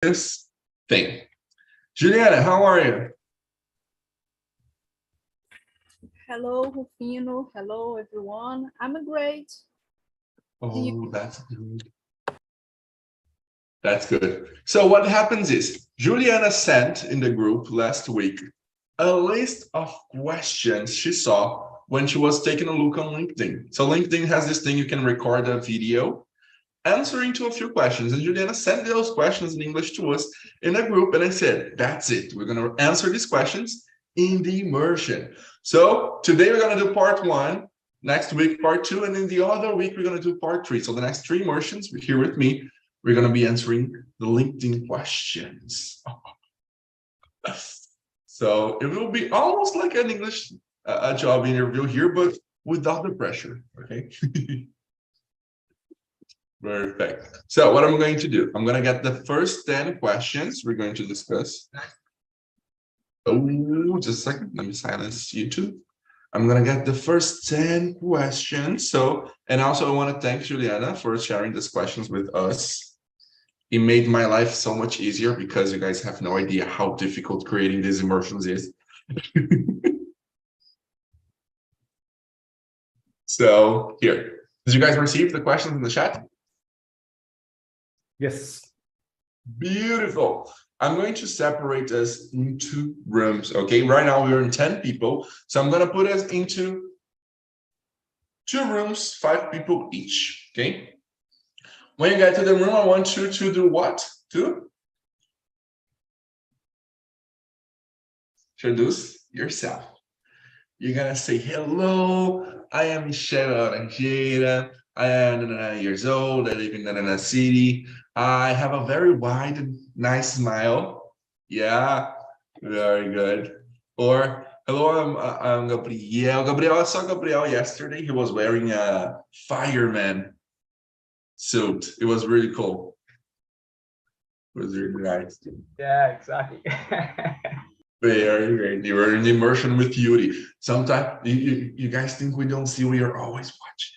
this thing. Juliana, how are you? Hello, Rufino. Hello, everyone. I'm great. Oh, that's good. That's good. So what happens is Juliana sent in the group last week a list of questions she saw when she was taking a look on LinkedIn. So LinkedIn has this thing you can record a video answering to a few questions. And Juliana sent those questions in English to us in a group. And I said, that's it. We're going to answer these questions in the immersion. So today we're going to do part 1, next week part 2, and then the other week we're going to do part 3. So the next 3 immersions here with me, we're going to be answering the LinkedIn questions. So it will be almost like an English job interview here, but without the pressure, okay? Perfect. So what I'm going to do, I'm going to get the first 10 questions we're going to discuss. Oh, just a second. Let me silence YouTube. I'm going to get the first 10 questions. So, and also I want to thank Juliana for sharing these questions with us. It made my life so much easier because you guys have no idea how difficult creating these immersions is. So here, did you guys receive the questions in the chat? Yes. Beautiful. I'm going to separate us into rooms, okay? Right now we're in 10 people. So I'm going to put us into 2 rooms, 5 people each, okay? When you get to the room, I want you to do what? To introduce yourself. You're going to say, hello, I am Michelle Laranjeira. I am 9 years old. I live in Nanana City. I have a very wide and nice smile. Yeah, very good. Or, hello, I'm Gabriel. I saw Gabriel yesterday. He was wearing a fireman suit. It was really cool. It was really nice. Yeah, exactly. Very great. You were in immersion with Yuri. Sometimes you guys think we don't see, we are always watching.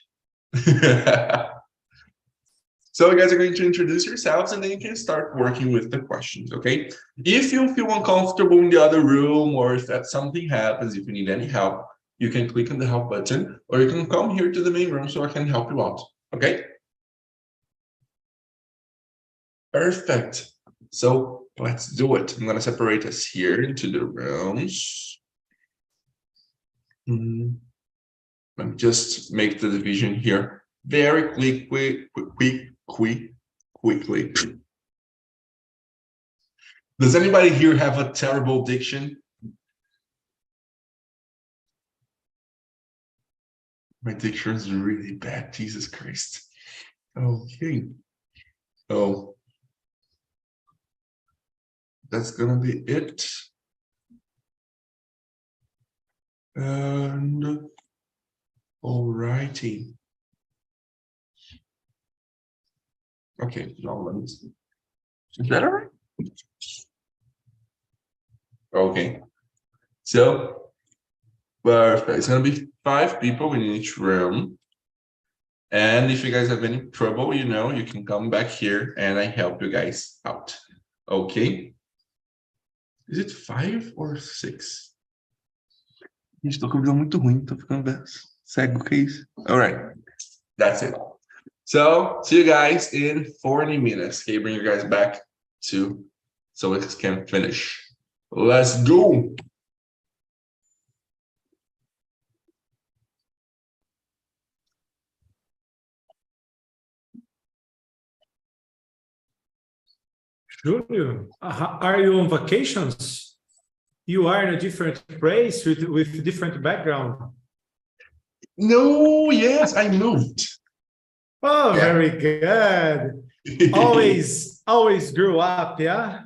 So you guys are going to introduce yourselves and then you can start working with the questions, okay? If you feel uncomfortable in the other room or if that something happens, if you need any help, you can click on the help button or you can come here to the main room so I can help you out, okay? Perfect. So let's do it. I'm going to separate us here into the rooms. Let me just make the division here very quickly. Does anybody here have a terrible diction? My diction is really bad. Jesus Christ. Okay. So that's gonna be it. And alrighty. Okay, now let me see. Is that all right? Okay. So perfect. It's gonna be 5 people in each room. And if you guys have any trouble, you know, you can come back here and I help you guys out. Okay. Is it 5 or 6? Gente, tô com visão muito ruim, tô ficando cego, que é isso? All right, that's it. So, see you guys in 40 minutes. Okay, bring you guys back to so we can finish. Let's go. Julio, are you on vacations? You are in a different place with different background. No, yes, I moved. Oh, yeah. Very good. always grew up, yeah?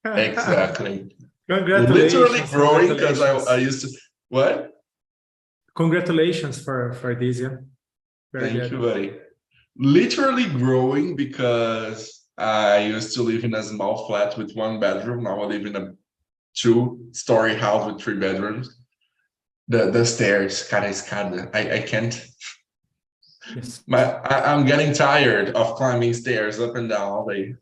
Exactly. Congratulations. Literally growing because I used to, what? Congratulations for this, yeah. Very Thank you, buddy. Literally growing because I used to live in a small flat with 1 bedroom. Now I live in a 2-story house with 3 bedrooms. The stairs, cara escada. I can't. Yes. I'm getting tired of climbing stairs up and down all day.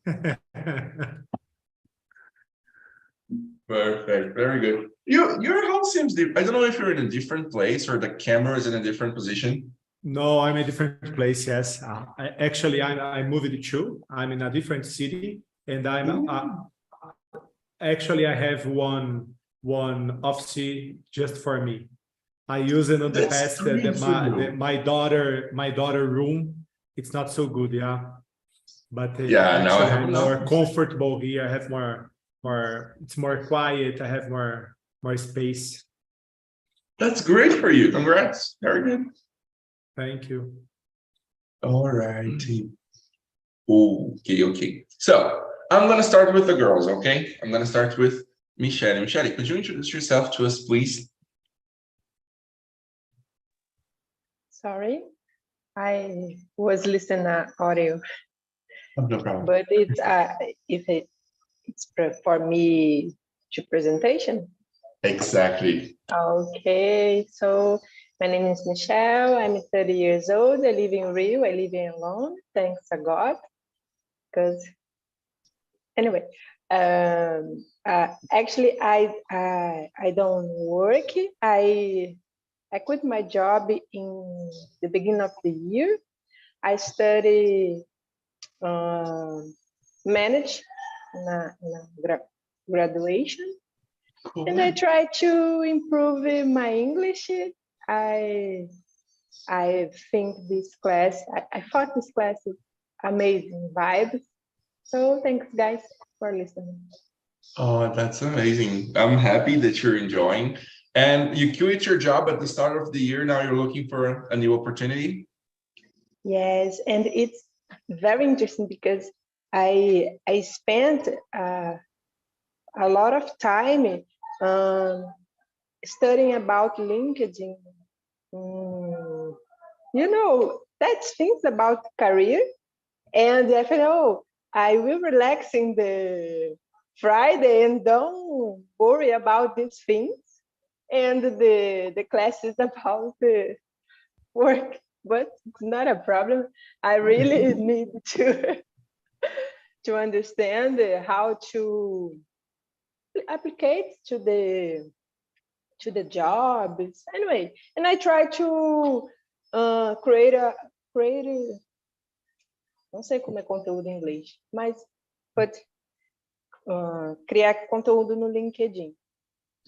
Perfect. Very good. Your house seems deep. I don't know if you're in a different place or the camera is in a different position. No, I'm in a different place. Yes, I moved too. I'm in a different city, and actually I have one office just for me. I use it in the That's past great for you. my daughter room. It's not so good, yeah. But Yeah, now I actually have I'm enough. more comfortable here. I have more. It's more quiet. I have more space. That's great for you. Congrats. Very good. Thank you. All righty. Okay. So I'm gonna start with the girls, okay? I'm gonna start with Michelle. Michelle, could you introduce yourself to us, please? Sorry, I was listening to audio, Oh, no problem. but it's for me to presentation. Exactly. Okay, so my name is Michelle. I'm 30 years old. I live in Rio. I live in alone, thanks to God. Because anyway, actually, I don't work. I quit my job in the beginning of the year. I study manage in a graduation, Cool. and I try to improve my English. I think this class, I thought this class is amazing vibes. So thanks guys for listening. Oh, that's amazing. I'm happy that you're enjoying. And you quit your job at the start of the year. Now you're looking for a new opportunity. Yes, and it's very interesting because I spent a lot of time studying about LinkedIn. That's things about career. And I thought, oh, I will relax in the Friday and don't worry about these things. And the class is about the work, but it's not a problem. I really need to understand how to apply to the jobs anyway, and I try to create não sei como é conteúdo em inglês, mas criar conteúdo no LinkedIn.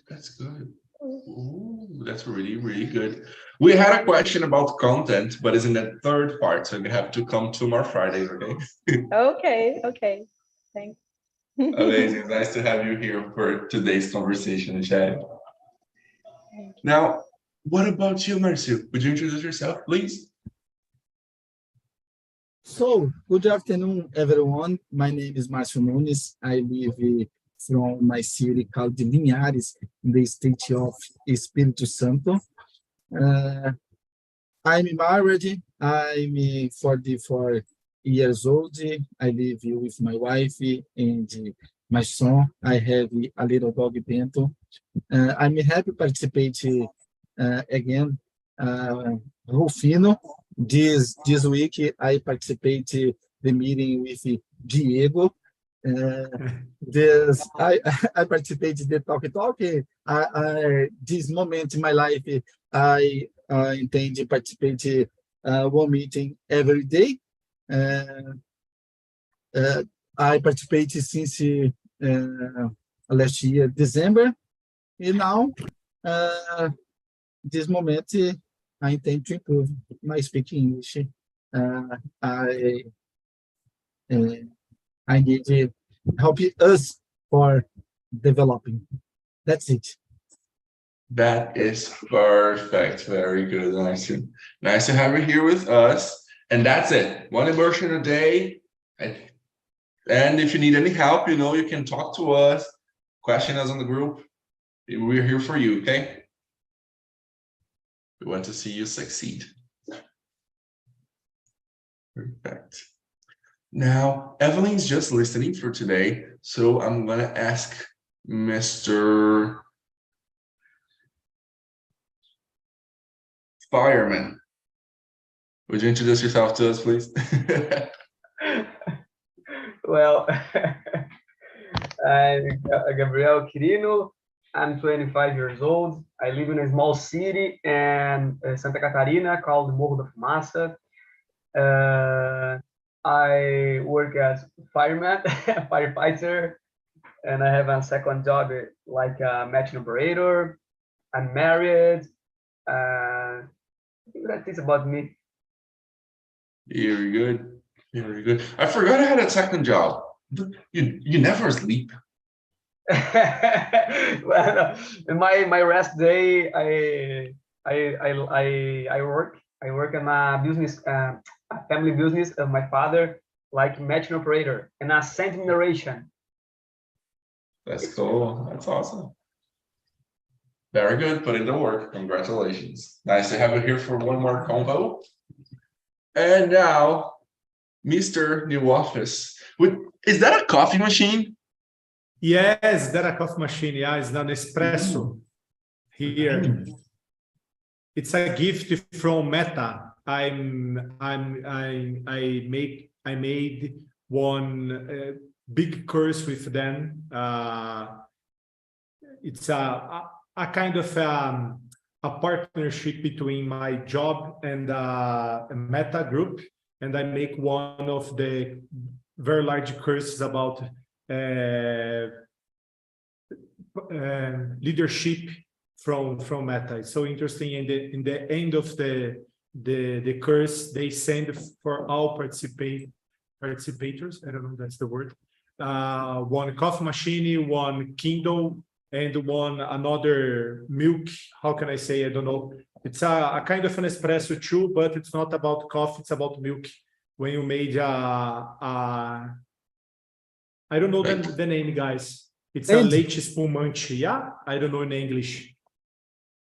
That's good. Ooh, that's really, really good. We had a question about content, but it's in the third part, so you have to come 2 more Fridays, okay? Okay. Thanks. Amazing. Nice to have you here for today's conversation, Michelle. Now, what about you, Marcio? Would you introduce yourself, please? So, good afternoon, everyone. My name is Marcio Nunes. I live from my city called Linhares, in the state of Espírito Santo. I'm married. I'm 44 years old. I live with my wife and my son. I have a little dog, Bento. I'm happy to participate again, Rufino. This week, I participate the meeting with Diego. I participate in the TALKNTALK. This moment in my life, I intend to participate one meeting every day. I participate since last year, December, and now this moment I intend to improve my speaking English. I need to help us for developing. That's it. That is perfect. Very good. Nice to have you here with us. And that's it. One immersion a day. And if you need any help, you can talk to us, question us on the group. We're here for you, okay? We want to see you succeed. Perfect. Now, Evelyn's just listening for today, so I'm going to ask Mr. Fireman. Would you introduce yourself to us, please? Well, I'm Gabriel Quirino. I'm 25 years old. I live in a small city in Santa Catarina called Morro da Fumaça. I work as fireman, firefighter, and I have a second job like a machine operator. I'm married. I think that is about me. Very good. Very good. I forgot I had a second job. You never sleep. Well, in my rest day, I work. I work in a business, a family business of my father, like machine operator and a scent narration. That's cool. That's awesome. Very good. Put in the work. Congratulations. Nice to have you here for one more convo. And now, Mr. New Office. Is that a coffee machine? Yes, that a coffee machine. Yeah, it's an espresso here. It's a gift from Meta. I made one big course with them. It's a kind of a partnership between my job and a Meta group, and I make one of the very large courses about leadership from Meta. It's so interesting. In the end of the course, they send for all participators. I don't know if that's the word. One coffee machine, one Kindle, and one another milk. How can I say? I don't know. It's a kind of an espresso too, but it's not about coffee. It's about milk. When you made I don't know the name, guys. It's a leite espumante. Yeah, I don't know in English.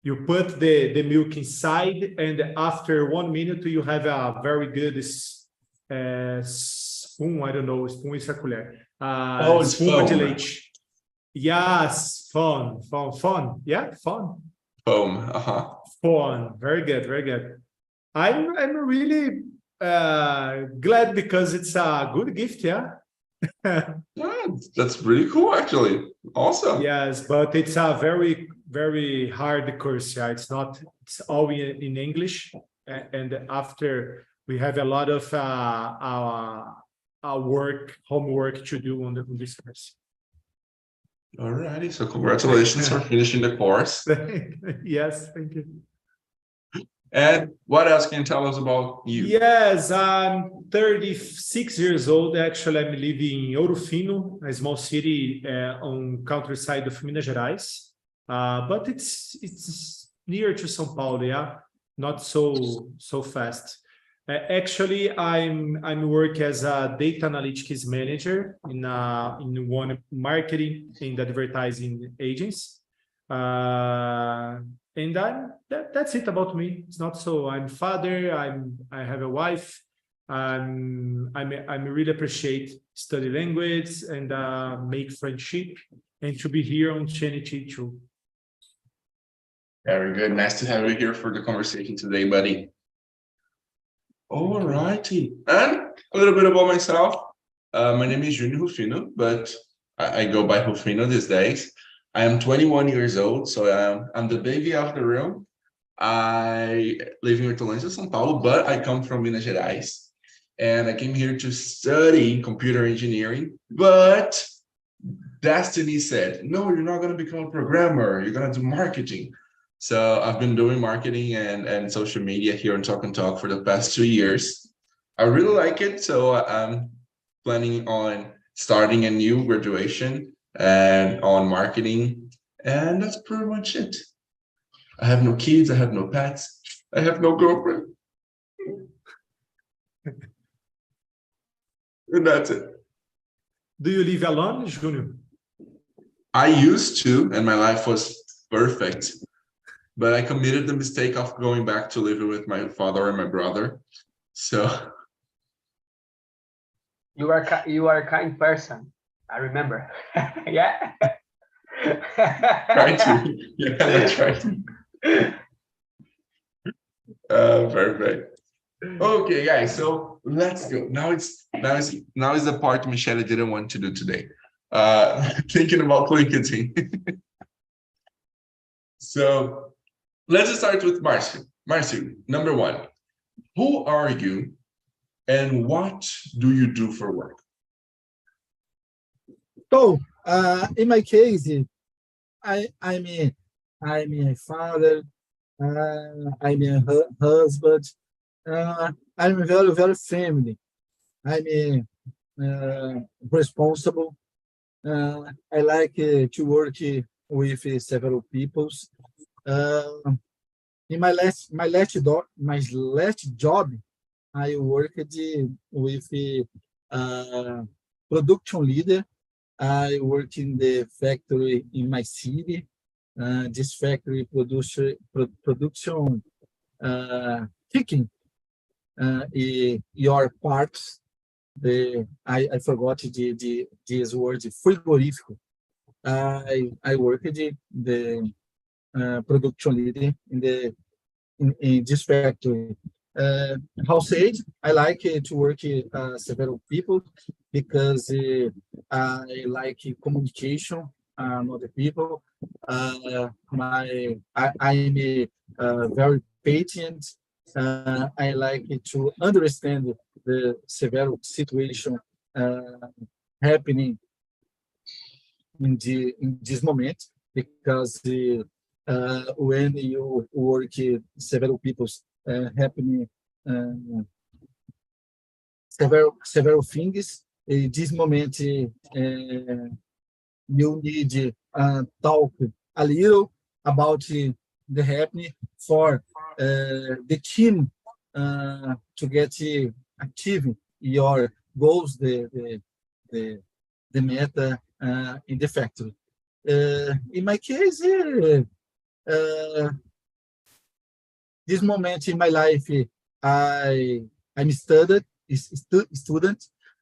You put the milk inside, and after 1 minute, you have a very good spoon. I don't know. Spoon is a colher. It's Espuma de foam. leite. Yes, fun. Yeah, fun. Foam. Fun. Very good, very good. I'm really glad because it's a good gift. Yeah. Yeah, that's really cool, actually. Awesome. Yes, but it's a very, very hard course. Yeah, it's all in English. And after we have a lot of homework to do on this course. Alrighty, so congratulations for finishing the course. Yes, thank you. And what else can you tell us about you? Yes, I'm 36 years old. Actually, I'm living in Ouro Fino, a small city on countryside of Minas Gerais. But it's near to São Paulo, yeah, not so fast. Actually, I'm work as a data analytics manager in one marketing and advertising agency. And that's it about me. It's not so. I'm father. I have a wife. I'm really appreciate study language and make friendship and to be here on Trinity too. Very good. Nice to have you here for the conversation today, buddy. All righty. And a little bit about myself. My name is Junior Rufino, but I go by Rufino these days. I am 21 years old, so I'm the baby of the room. I live in Italiano, São Paulo, but I come from Minas Gerais. And I came here to study computer engineering, but destiny said, no, you're not going to become a programmer. You're going to do marketing. So I've been doing marketing and social media here on TALKNTALK for the past 2 years. I really like it, so I'm planning on starting a new graduation and on marketing, and that's pretty much it. I have no kids, I have no pets, I have no girlfriend. And that's it. Do you live alone, Junior? I used to, and my life was perfect. But I committed the mistake of going back to living with my father and my brother. So You are a kind person. I remember. Yeah. try to. Yeah, that's right. Perfect. Okay, guys. So let's go. Now is the part Michelle didn't want to do today. thinking about LinkedIn. So let's start with Marcio. Marcio, number one, who are you and what do you do for work? So, in my case, I'm a father, I'm a husband, I'm very, very family. I'm responsible. I like to work with several peoples. In my last job, I worked with production leader. I work in the factory in my city. This factory production picking your parts. I forgot this word, frigorífico. I worked the production leader in this factory. How said, I like to work several people because I like communication with other people. I'm very patient. I like to understand the severe situation happening in this moment, because when you work several people happening several things. In this moment, you need talk a little about the happening for the team to get achieve your goals, the meta in the factory. In my case, this moment in my life, I'm student.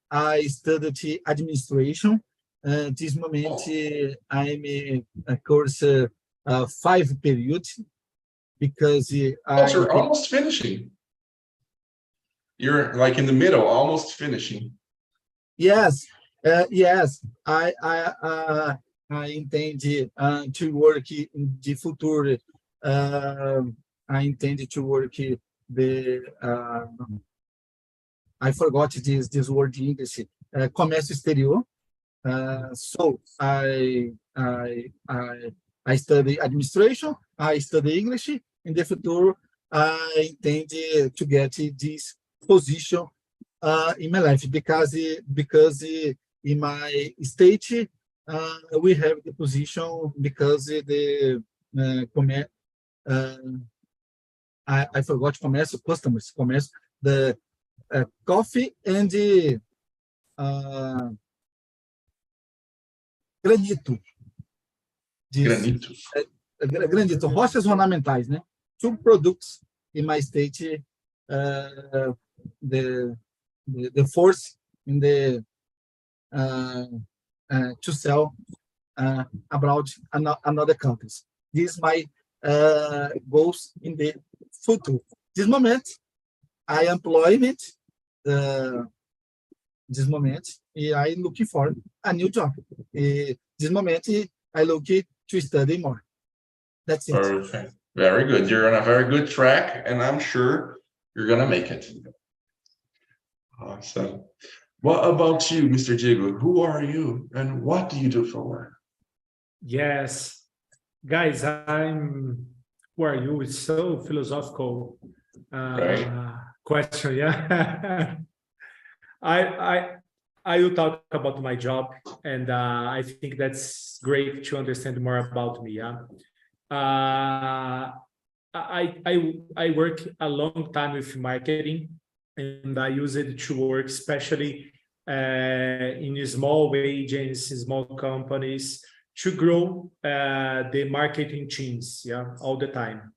I studied administration. This moment, I'm a course 5 period because You're almost finishing. You're like in the middle, almost finishing. Yes, yes. I intend to work in the future. I intend to work the. I forgot this word in English. Comércio exterior. So I study administration. I study English. In the future, I intend to get this position in my life because in my state we have the position because the I forgot commerce customers commerce the coffee and the granito. Granito. Granito, rochas ornamentais, né? 2 products in my state, the force in the to sell abroad another countries. This my goals in the future. This moment, I employment. This moment, I looking for a new job. This moment, I look to study more. That's it. Perfect. Very good. You're on a very good track, and I'm sure you're gonna make it. Awesome. What about you, Mr. Diego? Who are you, and what do you do for work? Yes, guys, who are you? It's so philosophical question. Yeah, I will talk about my job, and I think that's great to understand more about me. Yeah, I work a long time with marketing, and I use it to work, especially in small agencies, small companies, to grow the marketing teams, yeah, all the time.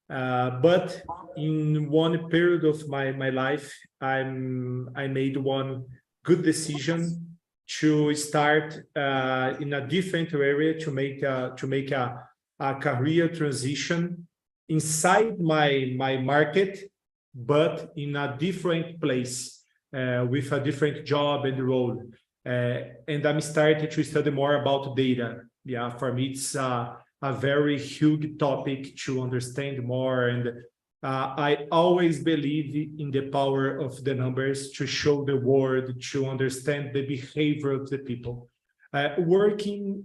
But in one period of my life, I made one good decision to start in a different area, to make a career transition inside my market, but in a different place with a different job and role. And I'm starting to study more about data. Yeah, for me, it's a very huge topic to understand more. And I always believe in the power of the numbers to show the world, to understand the behavior of the people. Working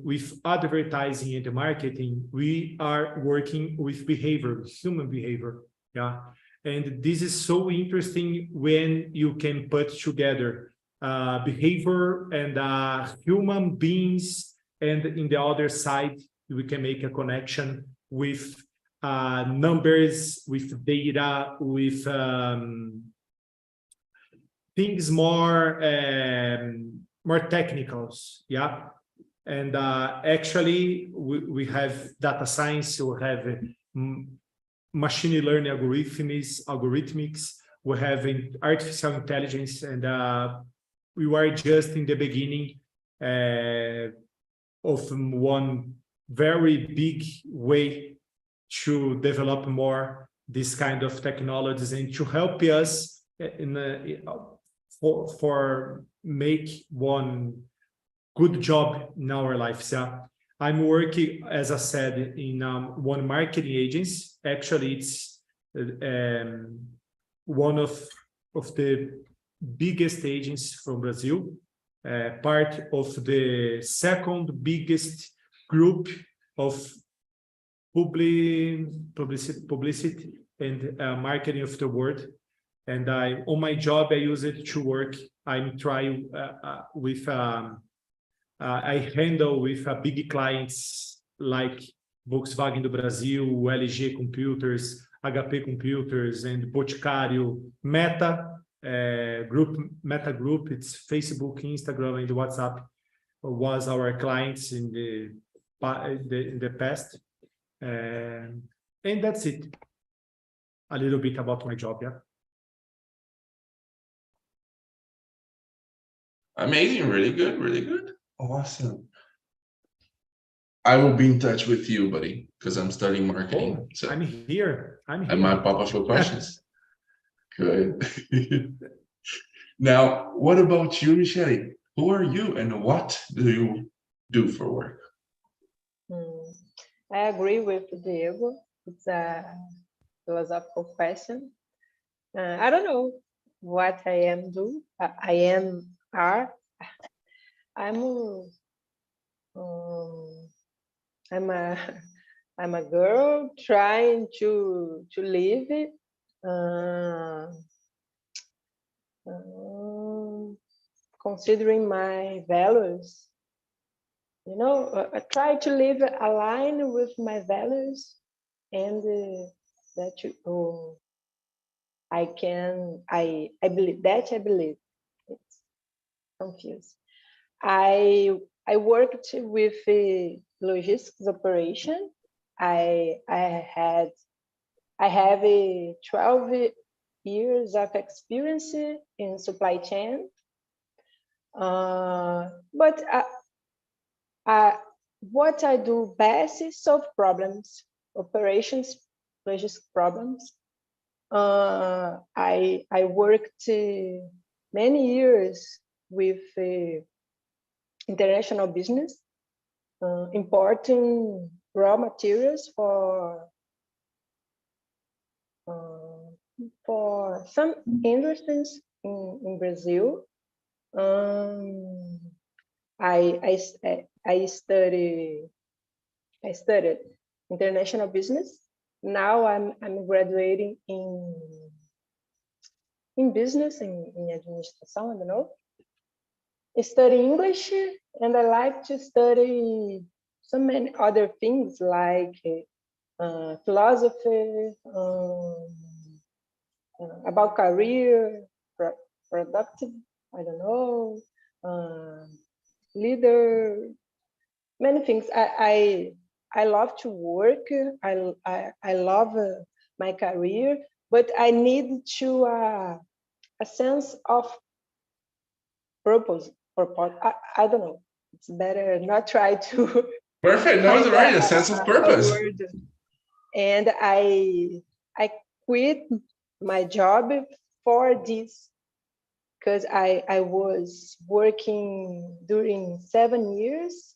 with advertising and marketing, we are working with behavior, human behavior. Yeah, and this is so interesting when you can put together behavior and human beings, and in the other side, we can make a connection with numbers, with data, with things more technicals, yeah. And actually, we have data science, we have machine learning algorithmics, we have artificial intelligence, and we were just in the beginning of one very big way to develop more this kind of technologies and to help us for make one good job in our lives. Yeah, I'm working, as I said, in one marketing agency. Actually, it's one of the biggest agencies from Brazil, part of the second biggest group of publicity and marketing of the world. And on my job, I use it to work. I'm trying with, I handle with big clients like Volkswagen do Brasil, LG Computers, HP Computers, and Boticário, Meta Group. It's Facebook, Instagram, and WhatsApp was our clients in the past. And that's it. A little bit about my job, yeah. Amazing, really good, really good. Awesome. I will be in touch with you, buddy, because I'm studying marketing. Oh, so I'm here. I might pop up for questions. Good. Now, what about you, Michelle? Who are you and what do you do for work? I agree with Diego. It's a philosophical question. I don't know what I am doing. I'm a girl trying to live considering my values. You know, I try to live aligned with my values, and I believe it's confused. I worked with logistics operation. I have 12 years of experience in supply chain. But what I do best is solve problems, operations, logistics problems. I worked many years with international business, importing raw materials for some industries in Brazil. I studied international business. Now I'm graduating in business, in administração, I don't know. I study English, and I like to study so many other things like philosophy, about career, productive, I don't know, leader, many things. I love to work. I love my career, but I need to a sense of purpose. I don't know. It's better not try to. Perfect. No, it's right. A sense of purpose. And I quit my job for this because I was working during 7 years,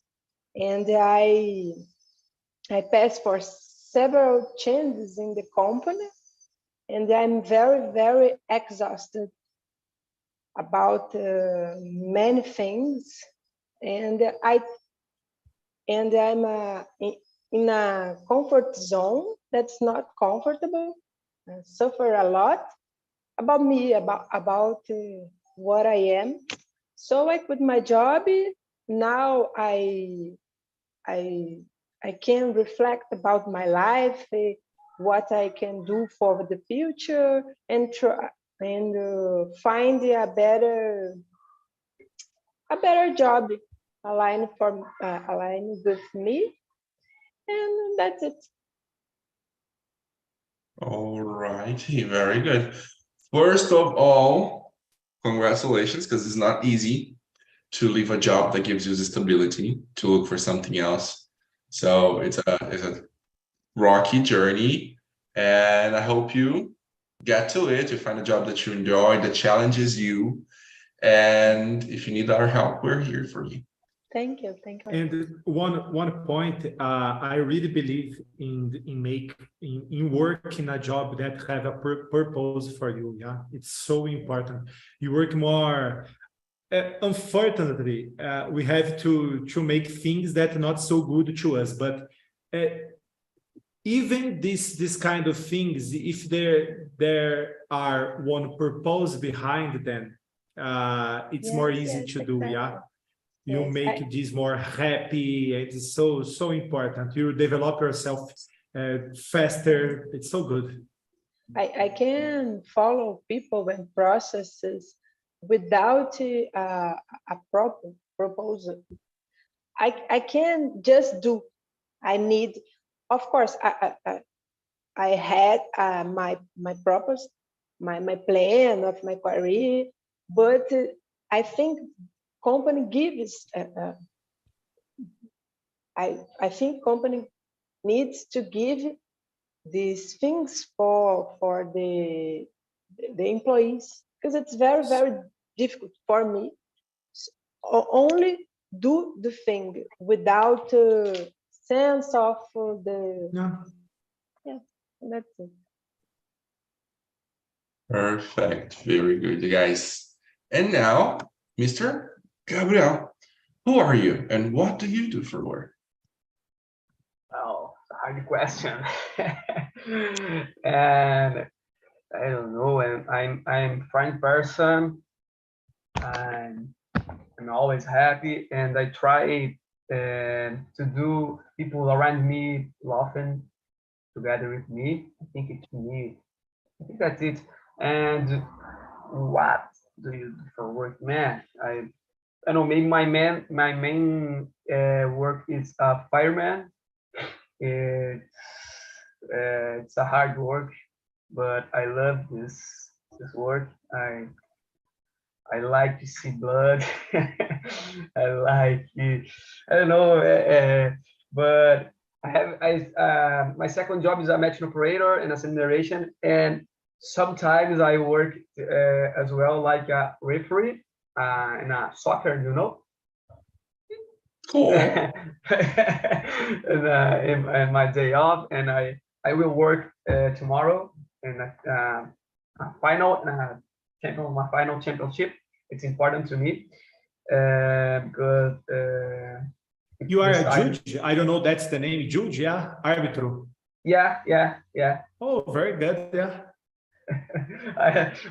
and I passed for several changes in the company, and I'm very, very exhausted about many things, and I'm in a comfort zone that's not comfortable. I suffer a lot about me, about what I am. So I quit my job. Now I can reflect about my life, what I can do for the future, and try and find a better job aligned with me, and that's it. All righty, very good. First of all, congratulations, because it's not easy to leave a job that gives you the stability to look for something else. So it's a rocky journey, and I hope you get to it. You find a job that you enjoy, that challenges you, and if you need our help, we're here for you. Thank you. And one point, I really believe in working a job that have a purpose for you. Yeah, it's so important. You work more. Unfortunately, we have to make things that are not so good to us. But even this kind of things, if there are one purpose behind them, it's more easy to do. Exactly. Yeah. You Yes, make this more happy. It's so important. You develop yourself faster. It's so good. I can follow people and processes without a proper proposal. I can just do. I need, of course, I had my purpose, my plan of my career, but I think company gives. I think company needs to give these things for the employees, because it's very, very difficult for me. Only do the thing without a sense of the yeah, that's it. Perfect. Very good, you guys. And now, Mr. Gabriel, who are you and what do you do for work? Oh, hard question. And I don't know. I'm a fine person. I'm always happy, and I try to do people around me laughing together with me. I think it's me. I think that's it. And what do you do for work, man? I don't know. Maybe my main work is a fireman. It's a hard work, but I love this work. I like to see blood. I like I don't know, but my second job is a machine operator and acceleration, and sometimes I work as well like a referee in a soccer, you know. Cool. And in my day off, and I will work tomorrow in a final my final championship. It's important to me because you are a judge. I don't know. That's the name, judge. Yeah, arbitro. Yeah. Oh, very good. Yeah.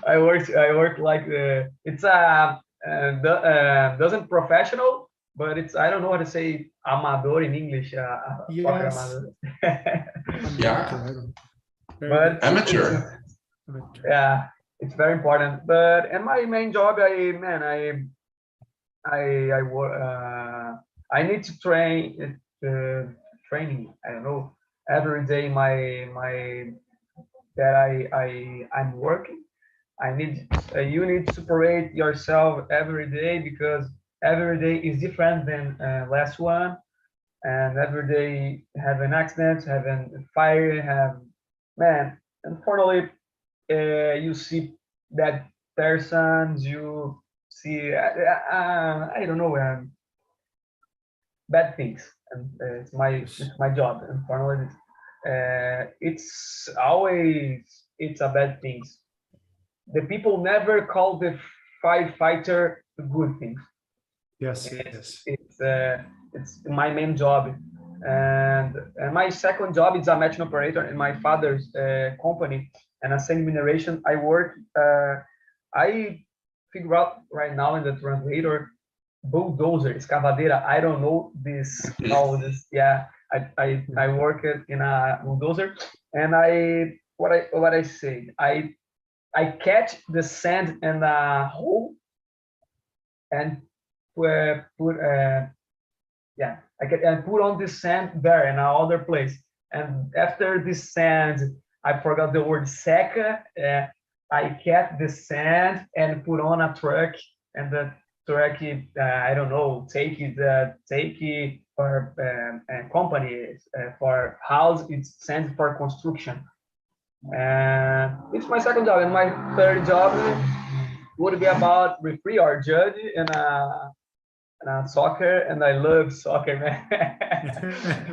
I work like it's doesn't professional, but it's, I don't know how to say amador in English. Soccer amador. Yeah. But Amateur. Yeah, it's very important. But in my main job, I work. I need to training. I don't know, every day. I'm working. I need you need to separate yourself every day, because every day is different than last one, and every day have an accident, have a fire, have man. Unfortunately, you see that persons you see, I don't know, bad things, and it's my job. Unfortunately, it's always a bad things. The people never call the firefighter good things. Yes, yes. It's my main job, and my second job is a machine operator in my father's company, and a same remuneration. I work. I figure out right now in the translator, bulldozer, escavadeira. I don't know this. All this. Yeah, I work in a bulldozer, and what I say. I catch the sand in a hole and put I get and put on this sand there in another place. And after this sand, I forgot the word seca. I get the sand and put on a truck, and the truck, I don't know, take it for companies, for house. It's sand for construction. And it's my second job. And my third job would be about referee or judge in a soccer, and I love soccer, man.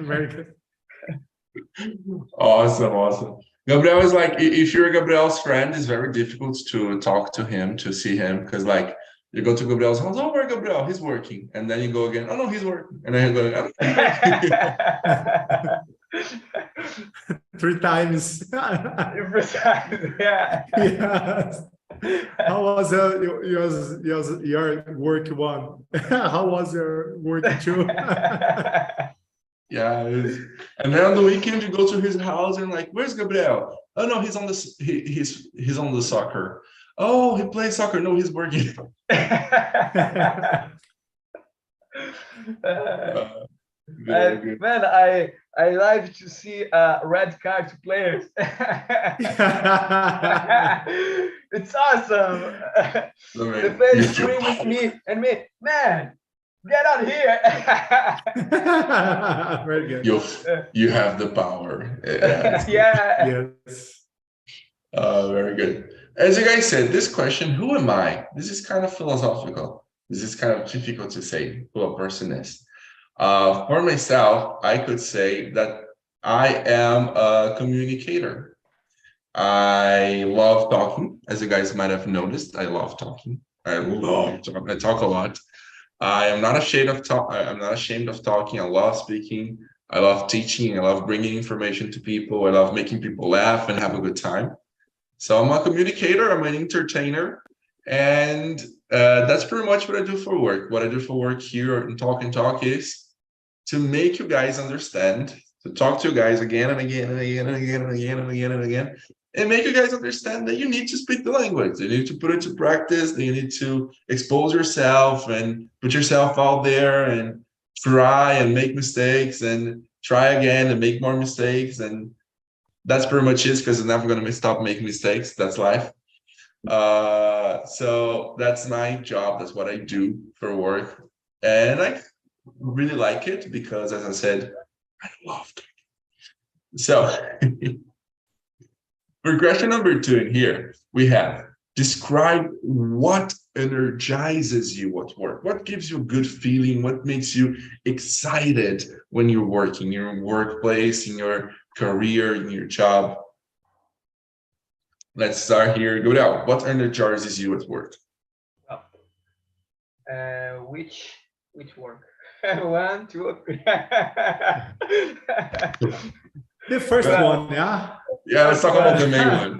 Very good. Awesome. Gabriel is like, if you're Gabriel's friend, it's very difficult to talk to him, to see him, because like you go to Gabriel's house, oh, where Gabriel? He's working. And then you go again, oh no, he's working. And then you go, oh, he's working. 3 times. Yeah. Yes. How was your work one? How was your work two? Yeah, and then on the weekend you go to his house and like, where's Gabriel? Oh no, he's on he's on the soccer. Oh, he plays soccer. No, he's working. Man, I like to see red card to players. It's awesome. The players scream with me, man, get out here. Very good. You have the power. Yeah. Yes. Very good. As you guys said, this question, who am I? This is kind of philosophical. This is kind of difficult to say who a person is. For myself, I could say that I am a communicator. I love talking, as you guys might have noticed. I love talking. I talk a lot. I am not ashamed of I'm not ashamed of talking. I love speaking. I love teaching. I love bringing information to people. I love making people laugh and have a good time. So I'm a communicator. I'm an entertainer, and that's pretty much what I do for work. What I do for work here in TALK is to make you guys understand, to talk to you guys again and again and again and again and again and again and again, and make you guys understand that you need to speak the language. You need to put it to practice. That you need to expose yourself and put yourself out there and try and make mistakes and try again and make more mistakes. And that's pretty much it, because I'm never going to stop making mistakes. That's life. So that's my job. That's what I do for work. And I really like it because, as I said, I love it. So for question number 2 in here, we have describe what energizes you at work. What gives you a good feeling? What makes you excited when you're working in your workplace, in your career, in your job? Let's start here. Gabriel, what energizes you at work? Which work? 1, 2, 3. The first one, yeah? Yeah, let's talk about the main one.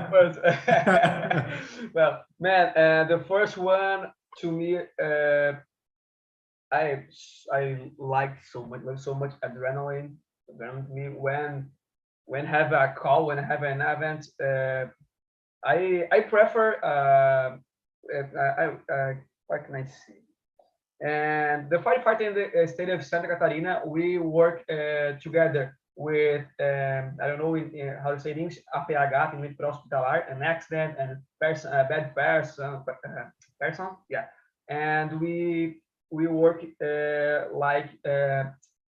Well, man, the first one to me, I like so much adrenaline. Me when have a call, when I have an event, I prefer what can I say? And the firefighter in the state of Santa Catarina, we work together with I don't know how to say it in English, APH, atendimento pré-hospitalar, an accident and bad person, yeah. And we work like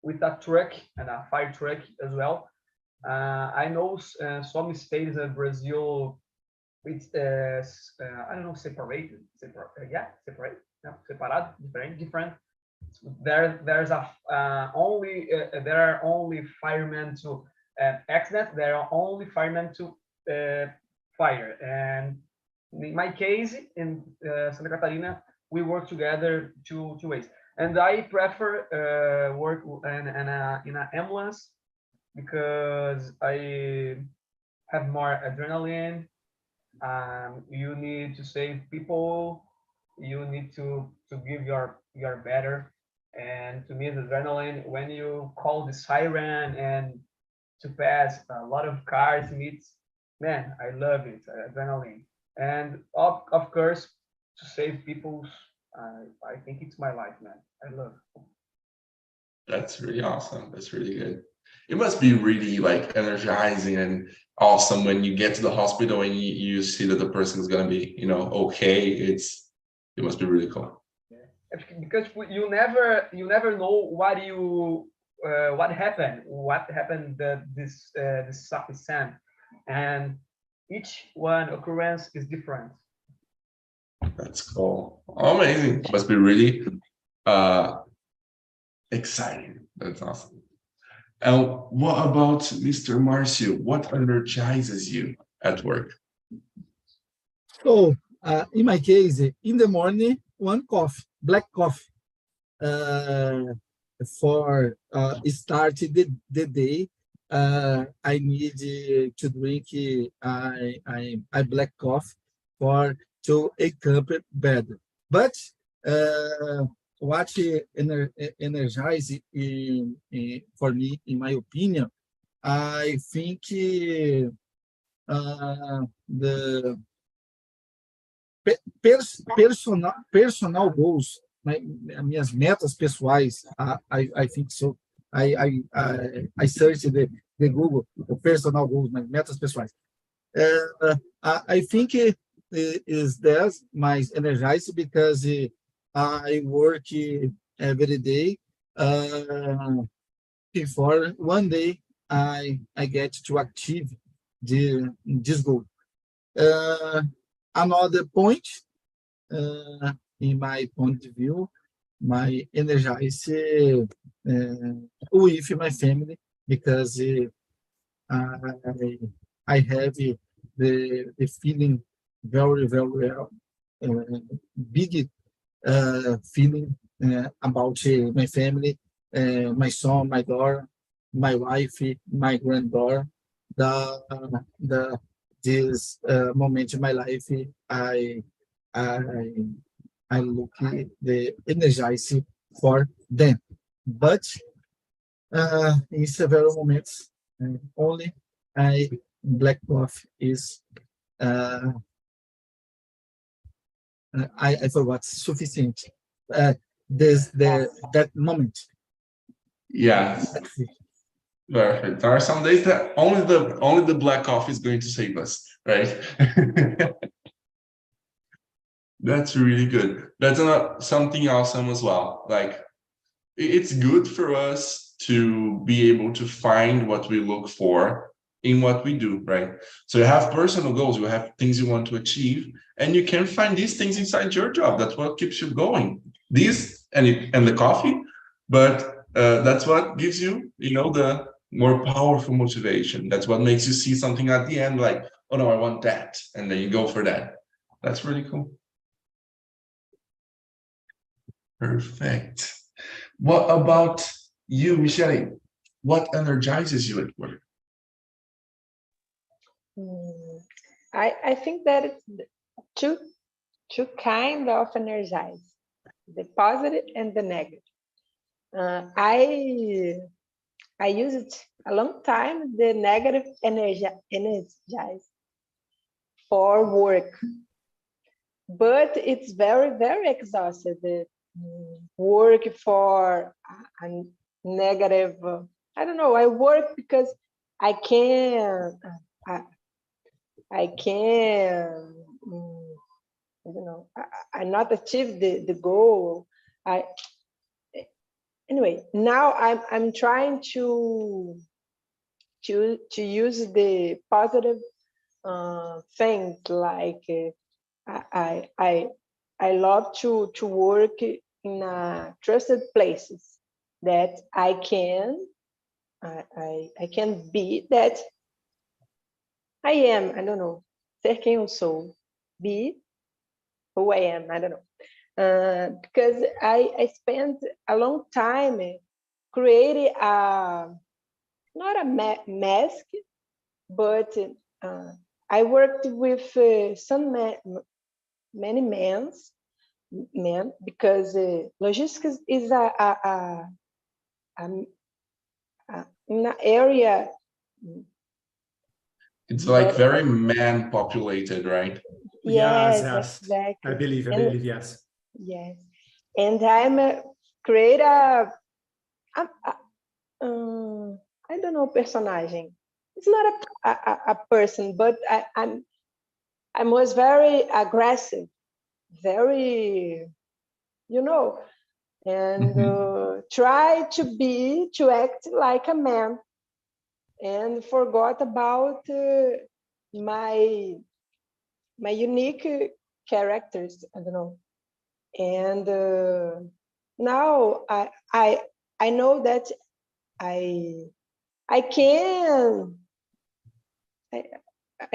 with a truck and a fire truck as well. I know some states in Brazil it's I don't know, separated, separate, no, separado, different. There's a there are only firemen to accident. There are only firemen to fire. And in my case, in Santa Catarina, we work together two ways. And I prefer work in an ambulance because I have more adrenaline. You need to save people. You need to give your better. And to me, the adrenaline, when you call the siren and to pass a lot of cars meets, man, I love it, adrenaline. And of course, to save people's, I think it's my life, man. I love it. That's really awesome. That's really good. It must be really like energizing and awesome when you get to the hospital and you see that the person is gonna be, you know, okay. It must be really cool. Because you never know what happened this Sam, and each one occurrence is different. That's cool. Amazing. Must be really exciting. That's awesome. And what about Mr. Marcio? What energizes you at work? So, in my case, in the morning, one coffee, black coffee, for start the day. I need to drink I black coffee for to wake up better. But what energize for me, in my opinion, I think the personal goals, minhas metas pessoais, I think so. I searched the Google, the personal goals, my metas pessoais. I think it is that mais energized because I work every day. Before one day I get to achieve this goal. Another point, in my point of view, my energize with my family because I have the feeling very big feeling about my family, my son, my daughter, my wife, my granddaughter. The this moment in my life, I look the energize for them. But in several moments, only black coffee is I forgot sufficient. That moment. Yeah. Perfect. There are some days that only the black coffee is going to save us, right? That's really good. That's something awesome as well. Like, it's good for us to be able to find what we look for in what we do, right? So you have personal goals, you have things you want to achieve, and you can find these things inside your job. That's what keeps you going. These and the coffee, but that's what gives you, you know, the more powerful motivation. That's what makes you see something at the end, like, oh no, I want that, and then you go for that. That's really cool. Perfect. What about you, Michelle? What energizes you at work? I think that it's two kind of energize, the positive and the negative. I used a long time the negative energize for work, but it's very exhausted. The work for a negative. I don't know. I work because I can. I can. I don't know. I not achieve the goal. Anyway, now I'm trying to use the positive things like I love to work in trusted places that I can be that I am. I don't know. Ser quem eu sou. Be who I am. I don't know. Because I spent a long time creating not a mask, but I worked with many men because logistics is an area. It's like very man populated, right? Yes, Yes. exactly. I believe, yes. Yes, and I'm create I don't know, personagem. It's not a person, but I was very aggressive, very, and try to act like a man, and forgot about my unique characters. I don't know, and now I know that I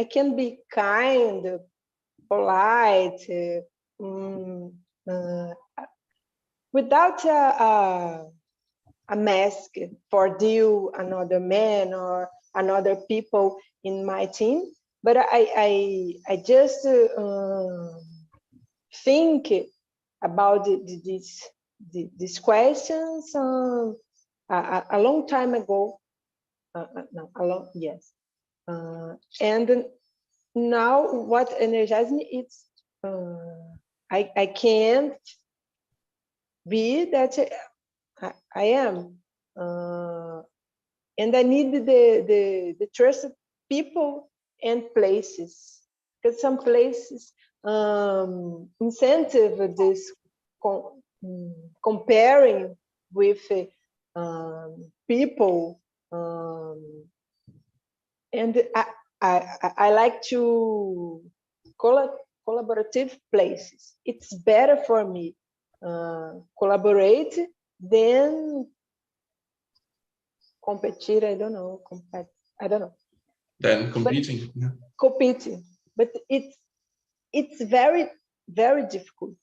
can be kind, polite, without a mask for deal another man or another people in my team. But I just think about these questions a long time ago. Yes. And now what energizes me is I can't be that I am, and I need the trusted people and places, because some places incentive this comparing with people, and I like to collaborative places. It's better for me collaborate than compete. I don't know. I don't know. Then competing. Yeah. Competing, but it's very, very difficult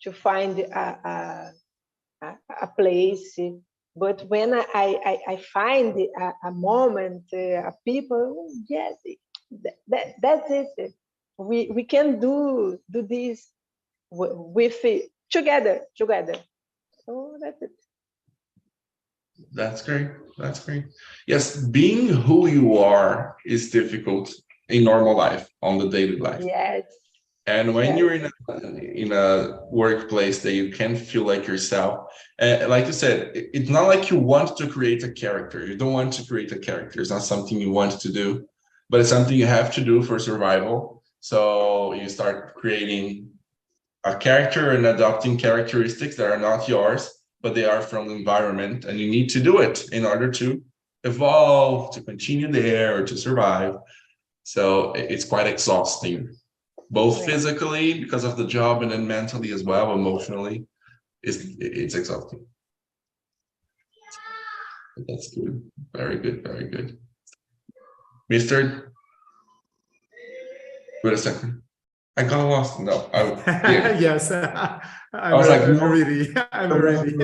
to find a place. But when I find a moment, a people, yes, that's it. We can do this with it together. So that's it. That's great. That's great. Yes, being who you are is difficult in normal life, on the daily life. Yes. And when you're in a workplace that you can't feel like yourself, like you said, it's not like you want to create a character. You don't want to create a character. It's not something you want to do, but it's something you have to do for survival. So you start creating a character and adopting characteristics that are not yours, but they are from the environment, and you need to do it in order to evolve, to continue there, or to survive. So it's quite exhausting, both physically because of the job, and then mentally as well, emotionally. It's exhausting. But that's good. Very good. Very good. Mr. Wait a second. I got lost. No. Yeah. Yes. I was like, no, I'm ready.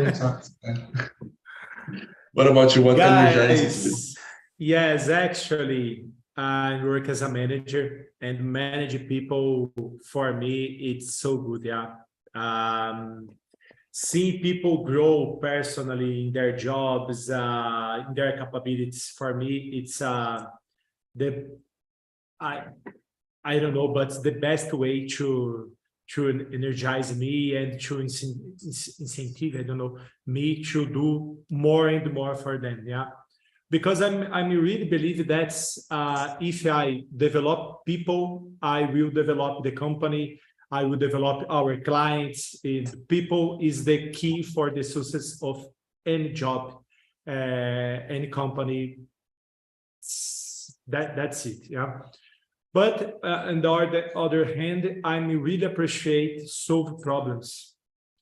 What about you? What energizes you? Yes, actually, I work as a manager, and manage people, for me, it's so good. Yeah. Seeing people grow personally in their jobs, in their capabilities, for me, it's I don't know, but the best way to energize me and to incentive, I don't know, me to do more and more for them. Yeah, because I really believe that if I develop people, I will develop the company. I will develop our clients. People is the key for the success of any job, any company. That's it. Yeah. But on the other hand, I really appreciate solve problems.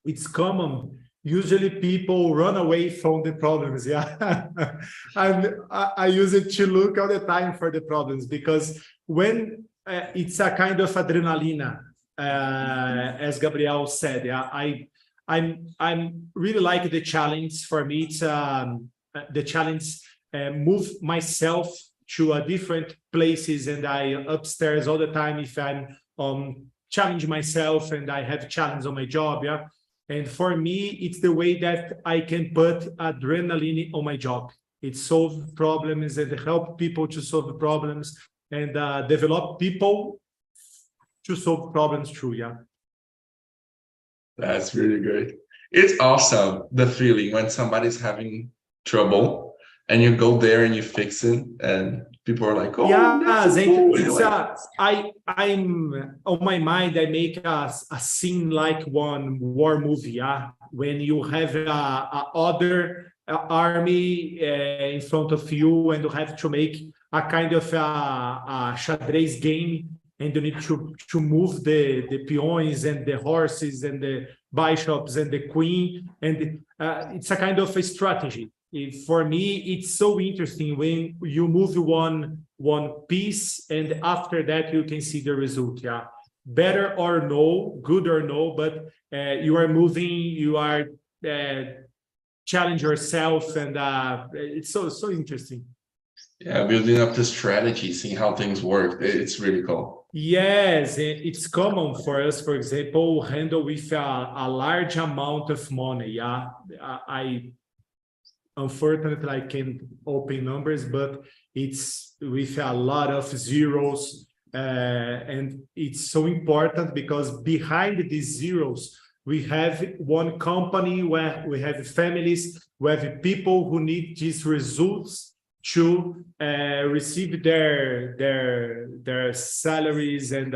It's common. Usually people run away from the problems. Yeah, I use it to look all the time for the problems, because when it's a kind of adrenaline, as Gabriel said. Yeah, I'm really like the challenge. For me, it's the challenge. Move myself to a different places, and I upstairs all the time if I'm challenge myself and I have challenge on my job. Yeah. And for me, it's the way that I can put adrenaline on my job. It solve problems and help people to solve problems, and develop people to solve problems too. Yeah. That's really great. It's awesome, the feeling when somebody's having trouble and you go there and you fix it, and people are like, "Oh, yeah, that's so cool." it's I'm on my mind. I make a scene like one war movie. Yeah, when you have a other army in front of you, and you have to make a kind of a xadrez game, and you need to move the peons and the horses and the bishops and the queen, and it's a kind of a strategy. For me, it's so interesting when you move one piece, and after that you can see the result. Yeah, better or no, good or no, but you are moving, you are challenge yourself, and it's so interesting. Yeah, building up the strategy, seeing how things work. It's really cool. Yes, it's common for us, for example, handle with a large amount of money. Yeah, I unfortunately I can't open numbers, but it's with a lot of zeros, and it's so important because behind these zeros we have one company where we have families, we have people who need these results to receive their salaries, and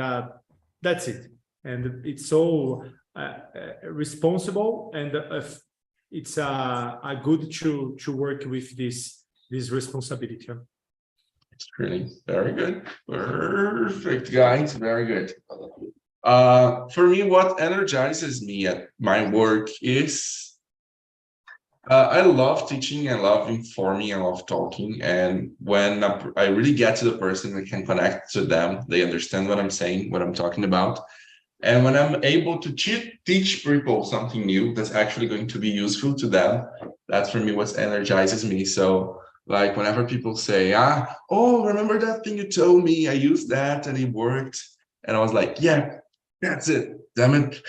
that's it. And it's so responsible, and it's a good to work with this responsibility. It's really very good. Perfect, guys. Very good. For me, what energizes me at my work is I love teaching, I love informing, I love talking. And when I really get to the person, I can connect to them, they understand what I'm saying, what I'm talking about. And when I'm able to teach people something new that's actually going to be useful to them, that's for me what energizes me. So like whenever people say, oh, remember that thing you told me, I used that and it worked. And I was like, yeah, that's it, damn it.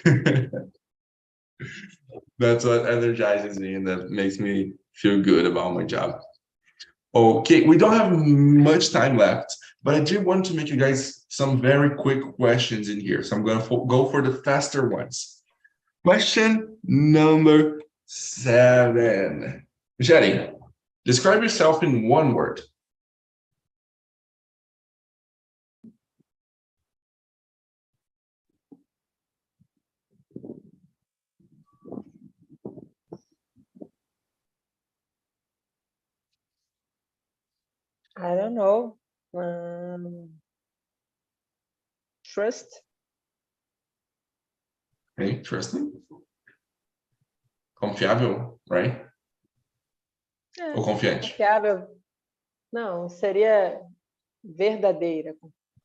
That's what energizes me, and that makes me feel good about my job. Okay, we don't have much time left, but I do want to make you guys some very quick questions in here. So I'm going to go for the faster ones. Question number 7. Jerry, describe yourself in one word. I don't know. Trust. Okay, trusting. Confiável, right? Ou confiante? Confiável. Não, seria verdadeira.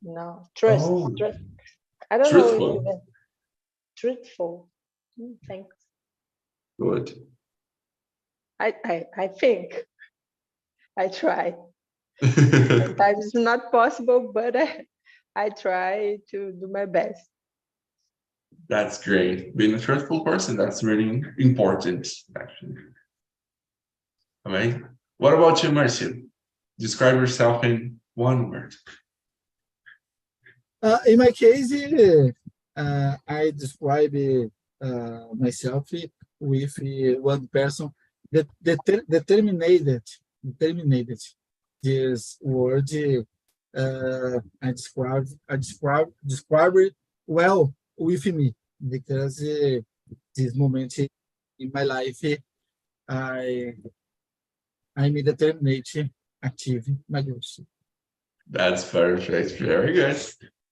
No, trust. Oh. Trust. I don't Truthful. know. Truthful. Thanks. Good. I think. I try. Sometimes it's not possible, but I try to do my best. That's great. Being a truthful person, that's really important, actually. All right. What about you, Marcio? Describe yourself in one word. In my case, I describe myself with one person that determined. This word I describe it well with me, because this moment in my life I'm determined, active, my goals. That's perfect. Very good.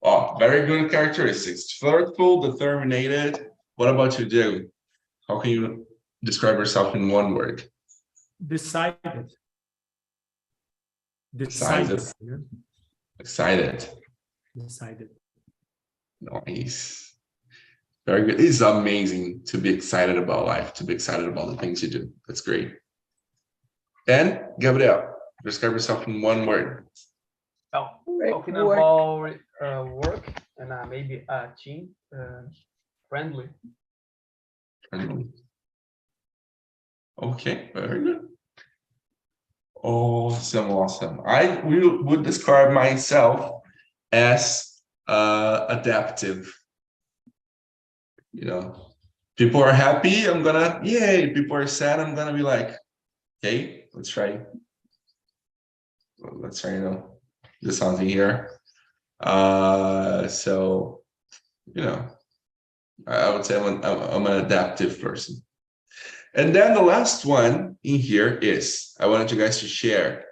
Oh, very good characteristics. Flirtful, determined. What about you, Diego? How can you describe yourself in one word? Decided. Decided. Yeah. Excited. Decided. Nice. Very good. It's amazing to be excited about life, to be excited about the things you do. That's great. And Gabriel, describe yourself in one word. Oh, talking Work. about work and maybe a team, friendly. Okay, very good. Awesome, awesome. I would describe myself as adaptive. You know, people are happy, I'm gonna, yay. People are sad, I'm gonna be like, okay, let's try, you know, do something here. So, you know, I would say I'm an adaptive person. And then the last one in here is, I wanted you guys to share,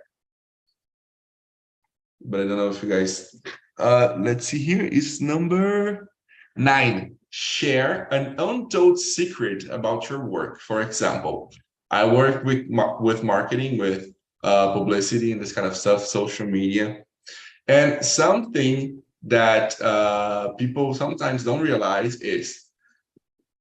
but I don't know if you guys, let's see here, is number 9. Share an untold secret about your work. For example, I work with marketing, with publicity and this kind of stuff, social media. And something that people sometimes don't realize is,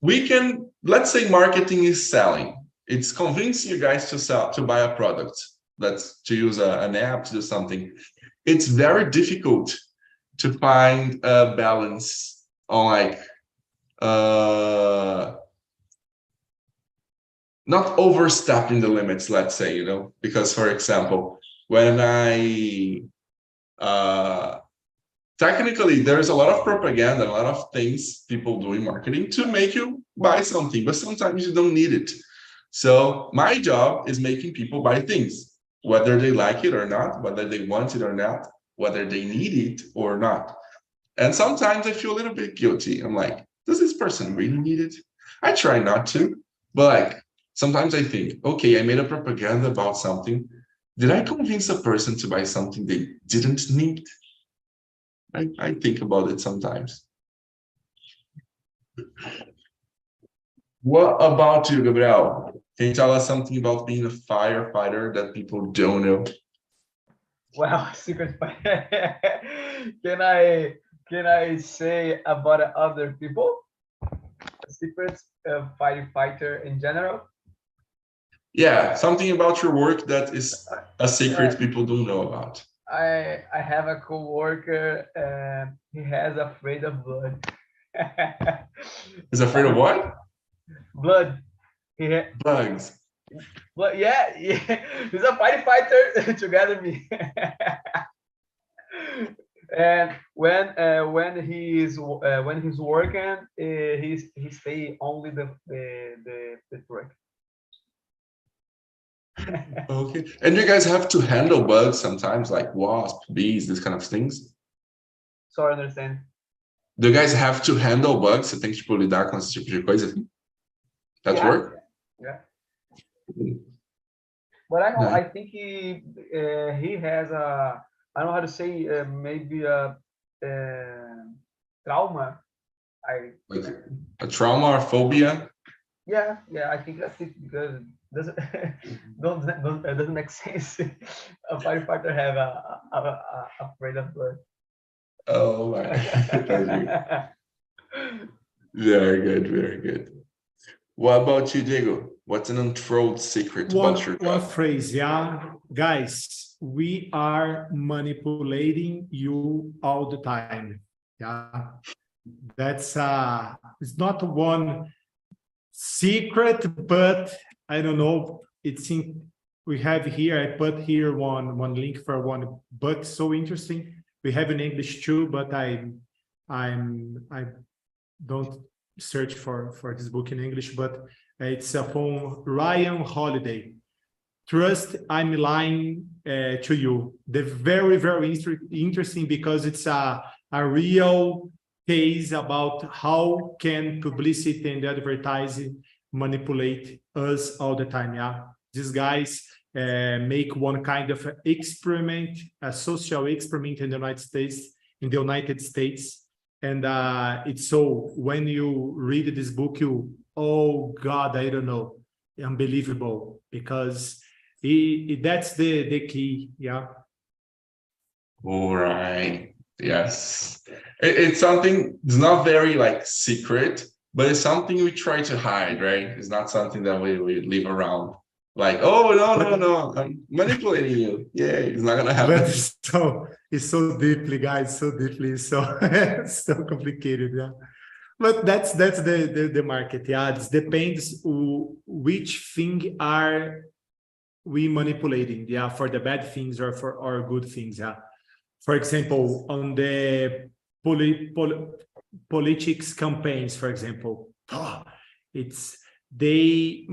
we can, let's say marketing is selling. It's convincing you guys to buy a product, to use an app, to do something. It's very difficult to find a balance on like, not overstepping the limits, let's say, you know, because for example, when technically there's a lot of propaganda, a lot of things people do in marketing to make you buy something, but sometimes you don't need it. So my job is making people buy things, whether they like it or not, whether they want it or not, whether they need it or not. And sometimes I feel a little bit guilty. I'm like, does this person really need it? I try not to, but like, sometimes I think, okay, I made a propaganda about something. Did I convince a person to buy something they didn't need? I think about it sometimes. What about you, Gabriel? Can you tell us something about being a firefighter that people don't know? Well, secret. Can I say about other people? Secrets of firefighter in general? Yeah, something about your work that is a secret people don't know about. I have a coworker and he has afraid of blood. Is afraid of what? Blood. Bugs. But yeah, he's a firefighter together with me. And when he's working, he stay only the truck. Okay. And you guys have to handle bugs sometimes, like wasps, bees, this kind of things? Sorry, understand. Do you guys have to handle bugs? Você tem que, tipo, lidar com esse tipo de coisa? That's work? Yeah. But I know, Yeah. I think he has a, I don't know how to say, maybe a trauma. Like a trauma or phobia? Yeah, I think that's it, because it doesn't it doesn't make sense. A firefighter have a afraid of blood. Oh my. Very good, very good. What about you, Diego? What's an untold secret about your One job? phrase, yeah, guys, we are manipulating you all the time. Yeah, that's it's not one secret, but I don't know. It's in, we have here, I put here one link for one book, so interesting. We have in English too, but I don't search for this book in English, but it's from Ryan Holiday. Trust, I'm lying to you. They're very, very interesting because it's a real case about how can publicity and advertising manipulate us all the time. Yeah, these guys make one kind of experiment, a social experiment in the United States. And it's so, when you read this book, oh God, I don't know, unbelievable, because that's the key. Yeah. All right. Yes. It's something, it's not very like secret, but it's something we try to hide, right? It's not something that we leave around. Like, oh, no, I'm manipulating you. Yeah, it's not going to happen. But it's so deeply, guys, so deeply, so it's so complicated. Yeah. But that's the market. Yeah, it depends which thing are we manipulating. Yeah, for the bad things or for our good things. Yeah. For example, on the politics campaigns, for example, they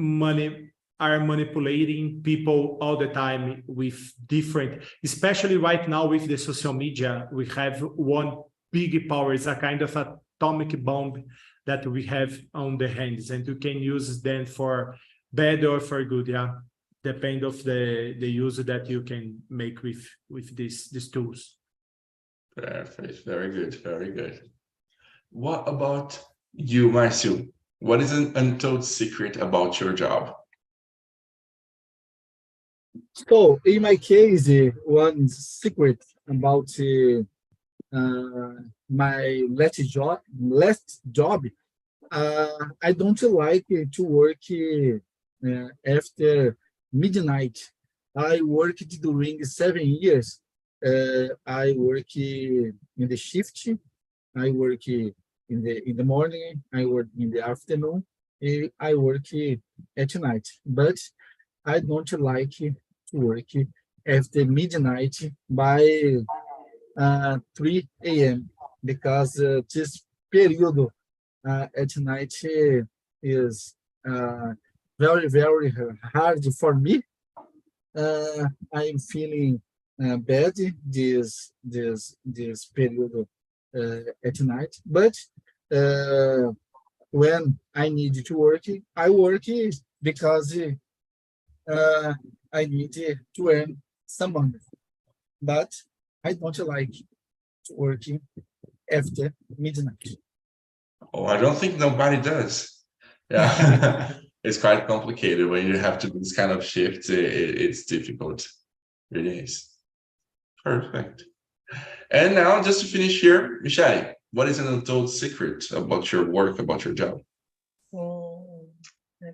are manipulating people all the time with different, especially right now with the social media. We have one big power. It's a kind of atomic bomb that we have on the hands, and you can use them for bad or for good. Yeah, depend of the use that you can make with these tools. Perfect. Very good. Very good. What about you, Marcio? What is an untold secret about your job? So in my case, one secret about my last job, I don't like to work after midnight. I worked during 7 years. I work in the shift. I work in the morning. I work in the afternoon. I work at night. But I don't like to work after midnight by 3 a.m. because this period at night is very, very hard for me. I'm feeling bad this period at night, but when I need to work, I work because I need to earn some money. But I don't like to work after midnight. Oh, I don't think nobody does. Yeah, it's quite complicated when you have to do this kind of shift. It's difficult. It is. Perfect. And now, just to finish here, Michelle, what is an untold secret about your work, about your job?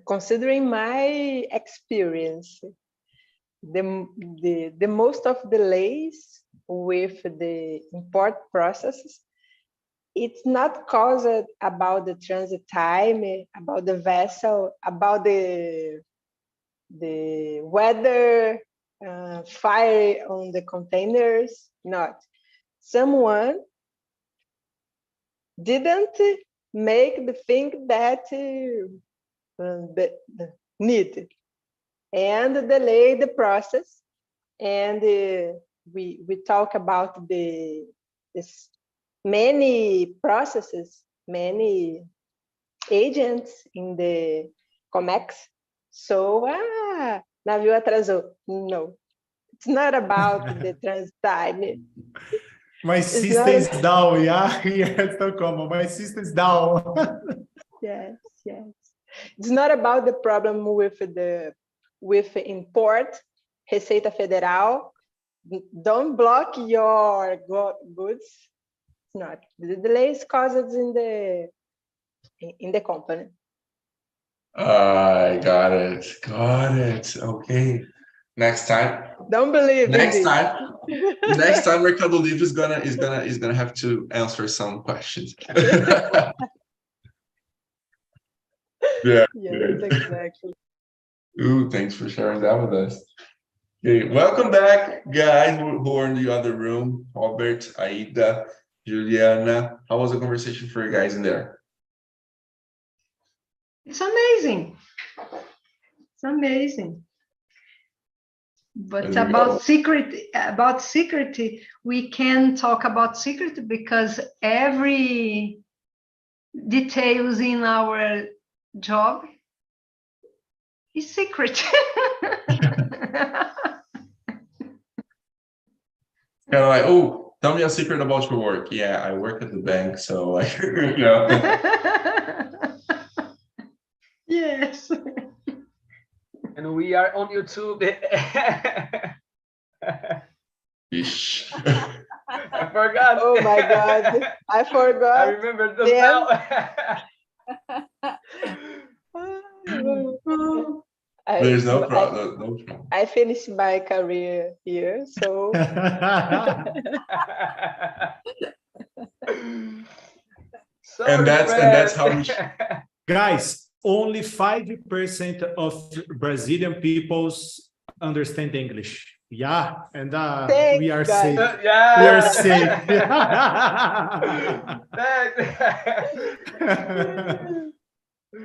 Considering my experience, the most of delays with the import processes, it's not caused about the transit time, about the vessel, about the weather, fire on the containers, not. Someone didn't make the thing that needed and delay the process. And we talk about this many processes, many agents in the COMEX. So, navio atrasou. No, it's not about the transit time. My system is down, yeah? Yes, no comment. My system is down. Yes. It's not about the problem with import, Receita Federal. Don't block your goods. It's not. The delay is caused in the company. I got it. Okay. Next time. Don't believe Next in time. Next time, Mercado Livre is gonna have to answer some questions. Yeah. Yes, exactly. Ooh, thanks for sharing that with us. Okay, welcome back, guys who are in the other room. Robert, Aida, Juliana. How was the conversation for you guys in there? It's amazing. It's amazing. But about security, we can talk about security because every details in our job is secret. Kind of like, oh, tell me a secret about your work. Yeah, I work at the bank, so like, you know. Yes. And we are on YouTube. Ish. I forgot. Oh my God, I I forgot. remember the Then- bell. There's no problem. No problem. I finished my career here, so Sorry, that's how we Guys, only 5% of Brazilian peoples understand English. Yeah, and Thank we are God. safe. Yeah. We are safe.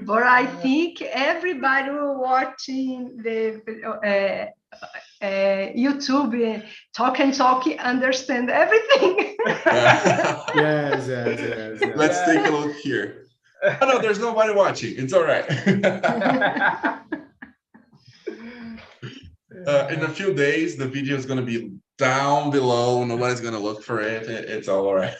But I think everybody watching the YouTube Talk and Talk understand everything. Yes. Let's take a look here. Oh no, there's nobody watching. It's all right. In a few days, the video is going to be down below. Nobody's going to look for it. It's all right.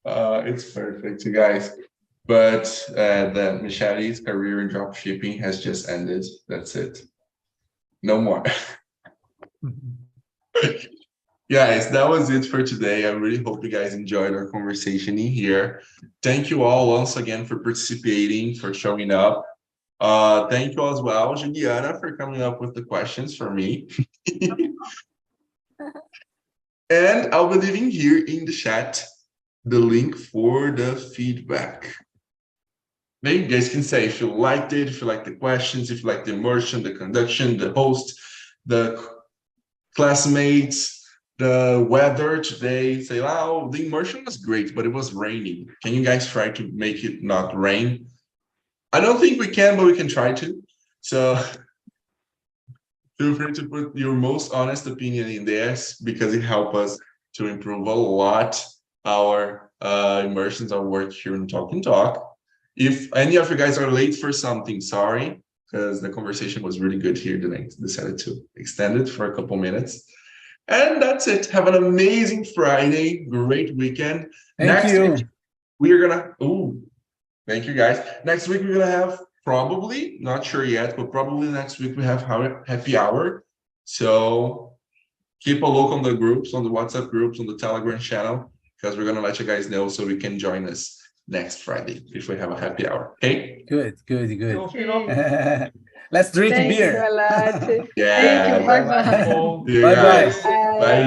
It's perfect, you guys. But the Michele's career in dropshipping has just ended. That's it. No more. Guys, that was it for today. I really hope you guys enjoyed our conversation in here. Thank you all once again for participating, for showing up. Thank you as well, Juliana, for coming up with the questions for me. And I'll be leaving here in the chat the link for the feedback. Then you guys can say if you liked it, if you like the questions, if you like the immersion, the conduction, the host, the classmates, the weather today. Say, oh, the immersion was great, but it was raining. Can you guys try to make it not rain? I don't think we can, but we can try to. So feel free to put your most honest opinion in there because it helps us to improve a lot our immersions, our work here in TALKNTALK. If any of you guys are late for something, sorry, because the conversation was really good here. Then I decided to extend it for a couple minutes. And that's it. Have an amazing Friday. Great weekend. Thank you. Week, we are gonna. Thank you, guys. Next week we're gonna have probably, not sure yet, but probably next week we have happy hour. So keep a look on the groups, on the WhatsApp groups, on the Telegram channel, because we're gonna let you guys know so we can join us next Friday if we have a happy hour. Okay. Good. Okay. Let's drink thank beer. you a lot. Yeah. Thank you. Bye-bye. See you Bye-bye. guys. Bye.